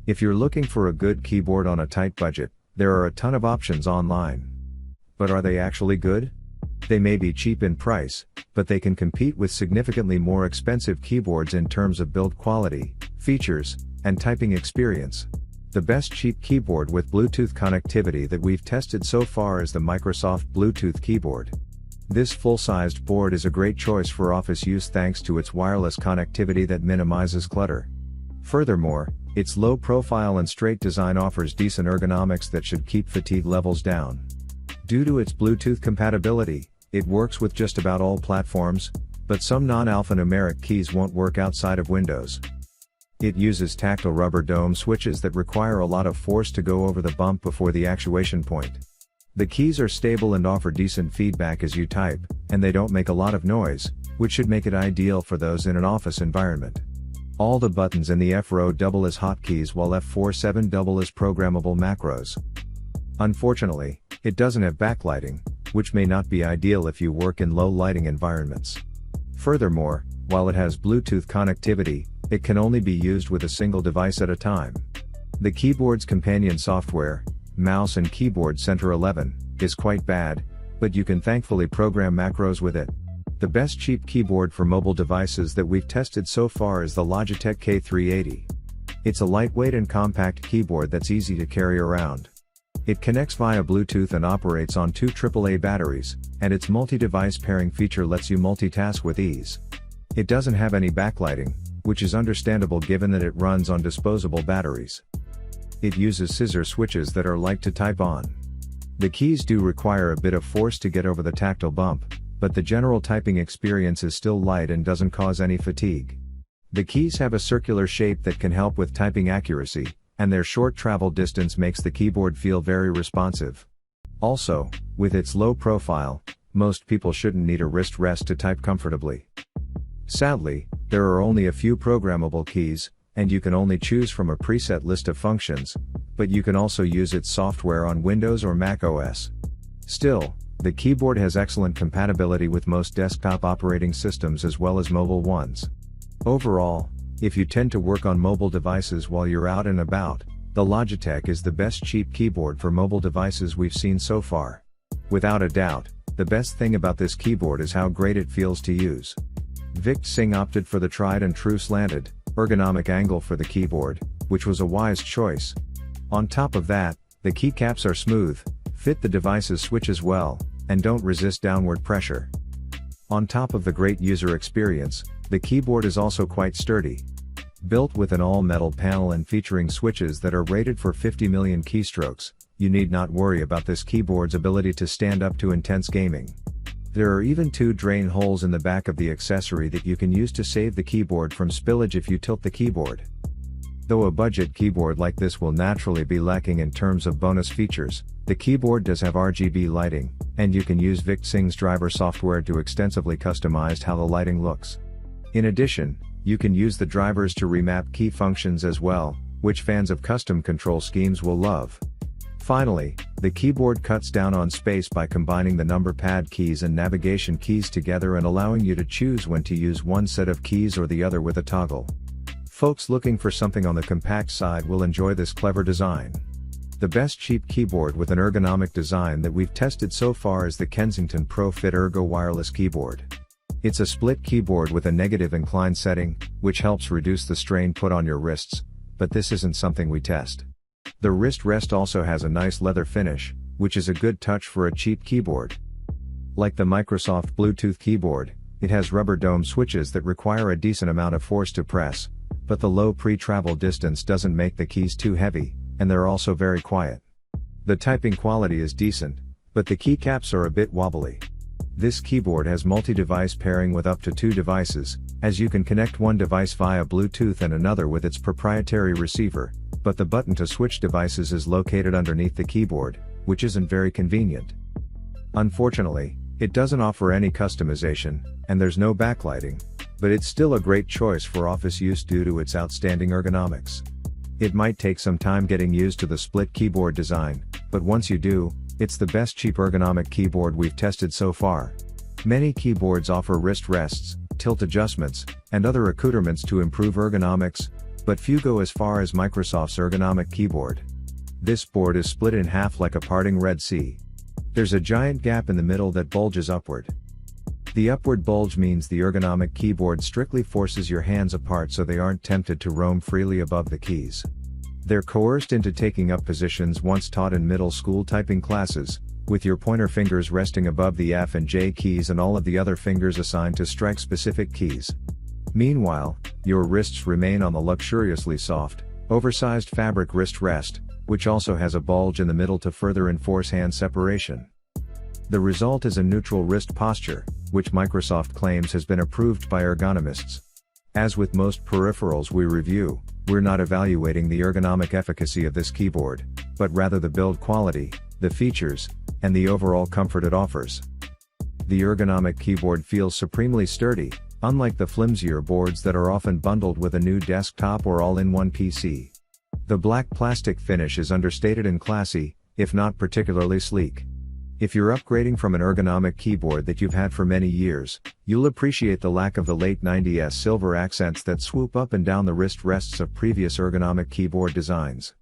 If you're looking for a good keyboard on a tight budget, there are a ton of options online. But are they actually good? They may be cheap in price, but they can compete with significantly more expensive keyboards in terms of build quality, features, and typing experience. The best cheap keyboard with Bluetooth connectivity that we've tested so far is the Microsoft Bluetooth keyboard. This full-sized board is a great choice for office use thanks to its wireless connectivity that minimizes clutter. Furthermore, its low profile and straight design offers decent ergonomics that should keep fatigue levels down. Due to its Bluetooth compatibility, it works with just about all platforms, but some non-alphanumeric keys won't work outside of Windows. It uses tactile rubber dome switches that require a lot of force to go over the bump before the actuation point. The keys are stable and offer decent feedback as you type, and they don't make a lot of noise, which should make it ideal for those in an office environment. All the buttons in the F-Row double as hotkeys while F47 double as programmable macros. Unfortunately, it doesn't have backlighting, which may not be ideal if you work in low lighting environments. Furthermore, while it has Bluetooth connectivity, it can only be used with a single device at a time. The keyboard's companion software, Mouse and Keyboard Center 11, is quite bad, but you can thankfully program macros with it. The best cheap keyboard for mobile devices that we've tested so far is the Logitech K380. It's a lightweight and compact keyboard that's easy to carry around. It connects via Bluetooth and operates on 2 AAA batteries, and its multi-device pairing feature lets you multitask with ease. It doesn't have any backlighting, which is understandable given that it runs on disposable batteries. It uses scissor switches that are light to type on. The keys do require a bit of force to get over the tactile bump, but the general typing experience is still light and doesn't cause any fatigue. The keys have a circular shape that can help with typing accuracy, and their short travel distance makes the keyboard feel very responsive. Also, with its low profile, most people shouldn't need a wrist rest to type comfortably. Sadly, there are only a few programmable keys, and you can only choose from a preset list of functions, but you can also use its software on Windows or Mac OS. Still, the keyboard has excellent compatibility with most desktop operating systems as well as mobile ones. Overall, if you tend to work on mobile devices while you're out and about, the Logitech is the best cheap keyboard for mobile devices we've seen so far. Without a doubt, the best thing about this keyboard is how great it feels to use. Vict Singh opted for the tried and true slanted, ergonomic angle for the keyboard, which was a wise choice. On top of that, the keycaps are smooth, fit the device's switches well, and don't resist downward pressure. On top of the great user experience, the keyboard is also quite sturdy. Built with an all-metal panel and featuring switches that are rated for 50 million keystrokes, you need not worry about this keyboard's ability to stand up to intense gaming. There are even 2 drain holes in the back of the accessory that you can use to save the keyboard from spillage if you tilt the keyboard. Though a budget keyboard like this will naturally be lacking in terms of bonus features, the keyboard does have RGB lighting, and you can use Vict Singh's driver software to extensively customize how the lighting looks. In addition, you can use the drivers to remap key functions as well, which fans of custom control schemes will love. Finally, the keyboard cuts down on space by combining the number pad keys and navigation keys together and allowing you to choose when to use one set of keys or the other with a toggle. Folks looking for something on the compact side will enjoy this clever design. The best cheap keyboard with an ergonomic design that we've tested so far is the Kensington Pro Fit Ergo wireless keyboard. It's a split keyboard with a negative incline setting, which helps reduce the strain put on your wrists, but this isn't something we test. The wrist rest also has a nice leather finish, which is a good touch for a cheap keyboard. Like the Microsoft Bluetooth keyboard, it has rubber dome switches that require a decent amount of force to press, but the low pre-travel distance doesn't make the keys too heavy, and they're also very quiet. The typing quality is decent, but the keycaps are a bit wobbly. This keyboard has multi-device pairing with up to 2 devices, as you can connect one device via Bluetooth and another with its proprietary receiver, but the button to switch devices is located underneath the keyboard, which isn't very convenient. Unfortunately, it doesn't offer any customization, and there's no backlighting, but it's still a great choice for office use due to its outstanding ergonomics. It might take some time getting used to the split keyboard design, but once you do, it's the best cheap ergonomic keyboard we've tested so far. Many keyboards offer wrist rests, tilt adjustments, and other accoutrements to improve ergonomics, But few go as far as Microsoft's ergonomic keyboard. This board is split in half like a parting Red Sea. There's a giant gap in the middle that bulges upward. The upward bulge means the ergonomic keyboard strictly forces your hands apart so they aren't tempted to roam freely above the keys. They're coerced into taking up positions once taught in middle school typing classes, with your pointer fingers resting above the F and J keys and all of the other fingers assigned to strike specific keys. Meanwhile, your wrists remain on the luxuriously soft, oversized fabric wrist rest, which also has a bulge in the middle to further enforce hand separation. The result is a neutral wrist posture, which Microsoft claims has been approved by ergonomists. As with most peripherals we review, we're not evaluating the ergonomic efficacy of this keyboard, but rather the build quality, the features, and the overall comfort it offers. The ergonomic keyboard feels supremely sturdy, unlike the flimsier boards that are often bundled with a new desktop or all-in-one PC. The black plastic finish is understated and classy, if not particularly sleek. If you're upgrading from an ergonomic keyboard that you've had for many years, you'll appreciate the lack of the late 90s silver accents that swoop up and down the wrist rests of previous ergonomic keyboard designs.